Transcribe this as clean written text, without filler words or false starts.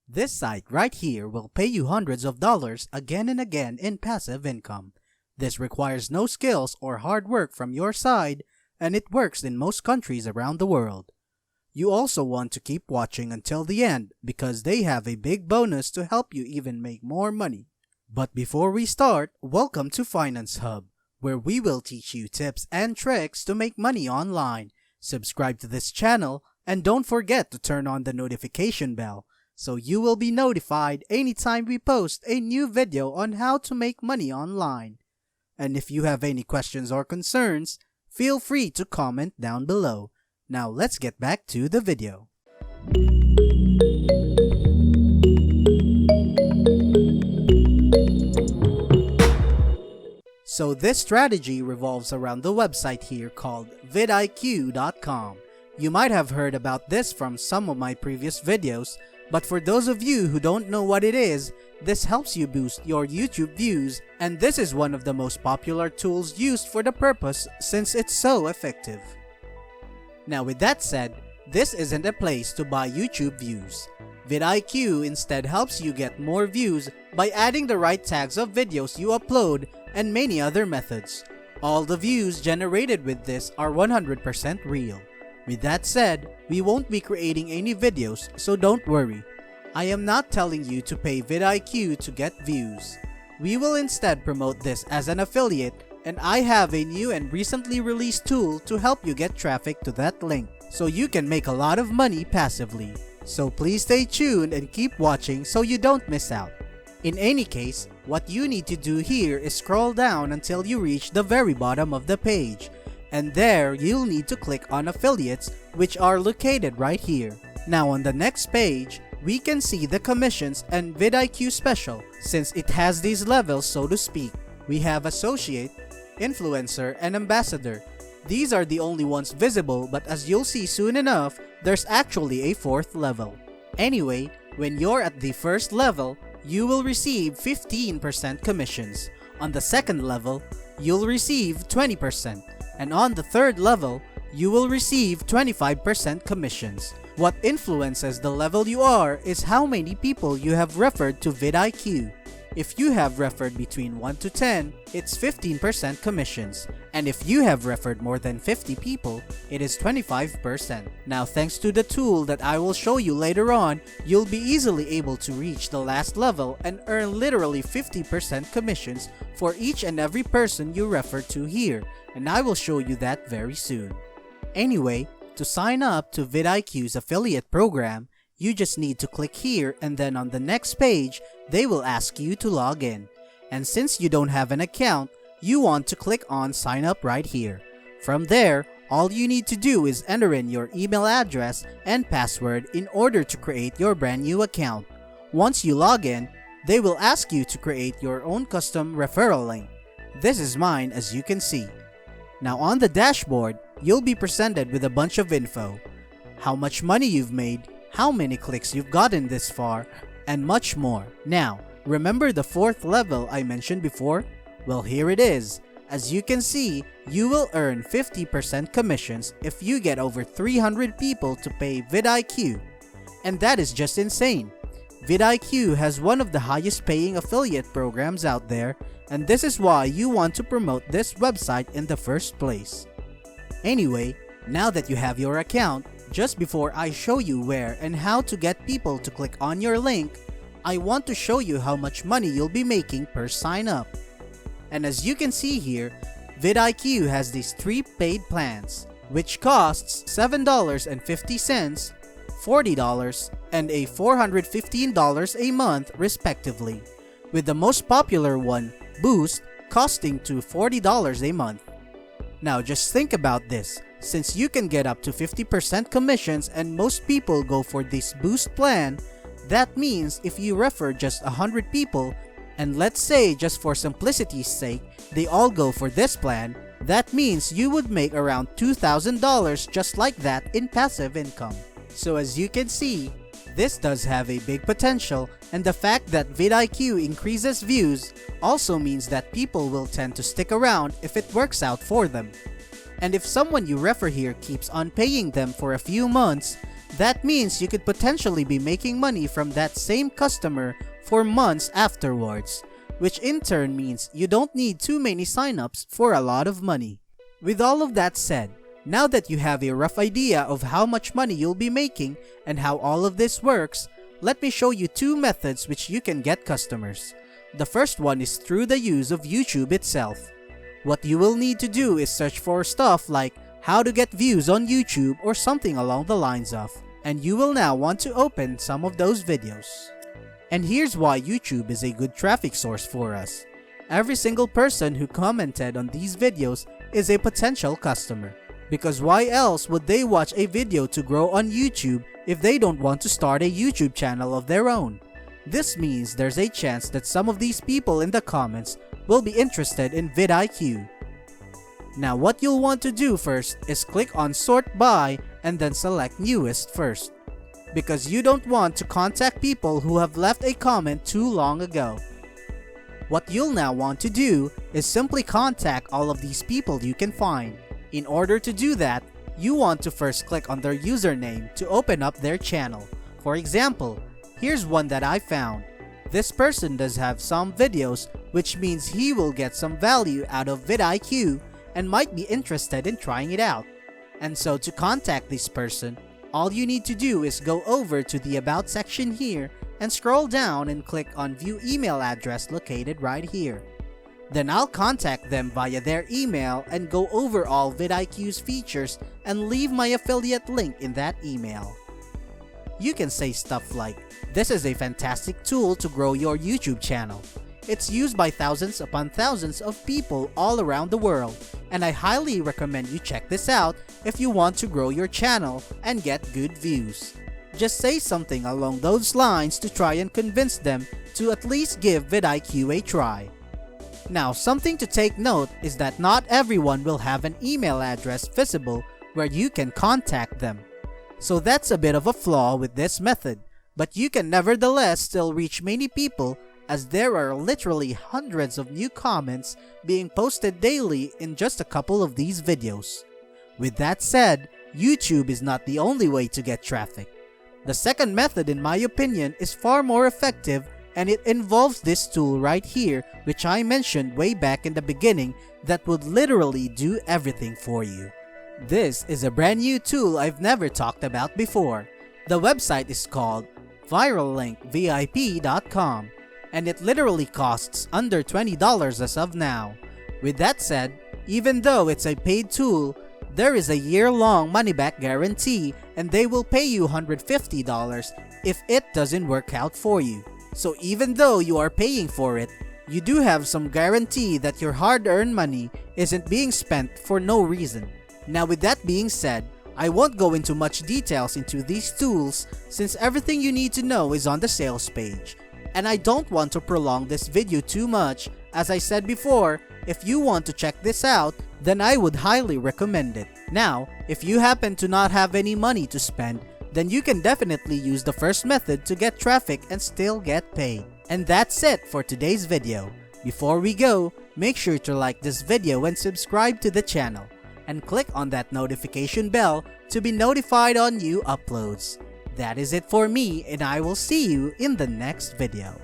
This site right here will pay you hundreds of dollars again and again in passive income. This requires no skills or hard work from your side, and it works in most countries around the world. You also want to keep watching until the end because they have a big bonus to help you even make more money. But before we start, welcome to Finance Hub, where we will teach you tips and tricks to make money online. Subscribe to this channel and don't forget to turn on the notification bell so you will be notified anytime we post a new video on how to make money online. And if you have any questions or concerns, feel free to comment down below. Now let's get back to the video. So this strategy revolves around the website here called vidIQ.com. You might have heard about this from some of my previous videos, but for those of you who don't know what it is, this helps you boost your YouTube views, and this is one of the most popular tools used for the purpose since it's so effective. Now with that said, this isn't a place to buy YouTube views. vidIQ instead helps you get more views by adding the right tags of videos you upload and many other methods. All the views generated with this are 100% real. With that said, we won't be creating any videos, so don't worry. I am not telling you to pay vidIQ to get views. We will instead promote this as an affiliate, and I have a new and recently released tool to help you get traffic to that link, so you can make a lot of money passively. So please stay tuned and keep watching so you don't miss out. In any case, what you need to do here is scroll down until you reach the very bottom of the page, and there you'll need to click on affiliates, which are located right here. Now on the next page, we can see the commissions and vidIQ special since it has these levels, so to speak. We have associate, influencer, and ambassador. These are the only ones visible, but as you'll see soon enough, there's actually a fourth level. Anyway, when you're at the first level, you will receive 15% commissions. On the second level, you'll receive 20%. And on the third level, you will receive 25% commissions. What influences the level you are is how many people you have referred to vidIQ. If you have referred between 1 to 10, it's 15% commissions. And if you have referred more than 50 people, it is 25%. Now thanks to the tool that I will show you later on, you'll be easily able to reach the last level and earn literally 50% commissions for each and every person you refer to here, and I will show you that very soon. Anyway, to sign up to vidIQ's affiliate program, you just need to click here, and then on the next page, they will ask you to log in. And since you don't have an account, you want to click on sign up right here. From there, all you need to do is enter in your email address and password in order to create your brand new account. Once you log in, they will ask you to create your own custom referral link. This is mine, as you can see. Now on the dashboard, you'll be presented with a bunch of info. How much money you've made, how many clicks you've gotten this far, and much more. Now, remember the fourth level I mentioned before? Well, here it is. As you can see, you will earn 50% commissions if you get over 300 people to pay vidIQ. And that is just insane. vidIQ has one of the highest paying affiliate programs out there, and this is why you want to promote this website in the first place. Anyway, now that you have your account, just before I show you where and how to get people to click on your link, I want to show you how much money you'll be making per sign up. And as you can see here, vidIQ has these three paid plans, which costs $7.50, $40, and a $415 a month respectively, with the most popular one, Boost, costing to $40 a month. Now just think about this. Since you can get up to 50% commissions and most people go for this Boost plan, that means if you refer just 100 people, and let's say just for simplicity's sake, they all go for this plan, that means you would make around $2,000 just like that in passive income. So as you can see, this does have a big potential, and the fact that vidIQ increases views also means that people will tend to stick around if it works out for them. And if someone you refer here keeps on paying them for a few months, That means you could potentially be making money from that same customer for months afterwards, which in turn means you don't need too many signups for a lot of money. With all of that said, now that you have a rough idea of how much money you'll be making and how all of this works, let me show you two methods which you can get customers. The first one is through the use of YouTube itself. What you will need to do is search for stuff like how to get views on YouTube or something along the lines of, and you will now want to open some of those videos. And here's why YouTube is a good traffic source for us. Every single person who commented on these videos is a potential customer. Because why else would they watch a video to grow on YouTube if they don't want to start a YouTube channel of their own? This means there's a chance that some of these people in the comments will be interested in vidIQ. Now what you'll want to do first is click on sort by and then select newest first, because you don't want to contact people who have left a comment too long ago. What you'll now want to do is simply contact all of these people you can find. In order to do that, you want to first click on their username to open up their channel. For example, here's one that I found. This person does have some videos, which means he will get some value out of vidIQ and might be interested in trying it out. And so to contact this person, all you need to do is go over to the About section here and scroll down and click on View Email Address located right here. Then I'll contact them via their email and go over all vidIQ's features and leave my affiliate link in that email. You can say stuff like, "This is a fantastic tool to grow your YouTube channel. It's used by thousands upon thousands of people all around the world, and I highly recommend you check this out if you want to grow your channel and get good views." Just say something along those lines to try and convince them to at least give vidIQ a try. Now, something to take note is that not everyone will have an email address visible where you can contact them. So that's a bit of a flaw with this method, but you can nevertheless still reach many people as there are literally hundreds of new comments being posted daily in just a couple of these videos. With that said, YouTube is not the only way to get traffic. The second method, in my opinion, is far more effective, and it involves this tool right here, which I mentioned way back in the beginning, that would literally do everything for you. This is a brand new tool I've never talked about before. The website is called ViralLinkVIP.com, and it literally costs under $20 as of now. With that said, even though it's a paid tool, there is a year-long money-back guarantee, and they will pay you $150 if it doesn't work out for you. So even though you are paying for it, you do have some guarantee that your hard-earned money isn't being spent for no reason. Now with that being said, I won't go into much details into these tools since everything you need to know is on the sales page. And I don't want to prolong this video too much. As I said before, if you want to check this out, then I would highly recommend it. Now, if you happen to not have any money to spend, then you can definitely use the first method to get traffic and still get paid. And that's it for today's video. Before we go, make sure to like this video and subscribe to the channel, and click on that notification bell to be notified on new uploads. That is it for me, and I will see you in the next video.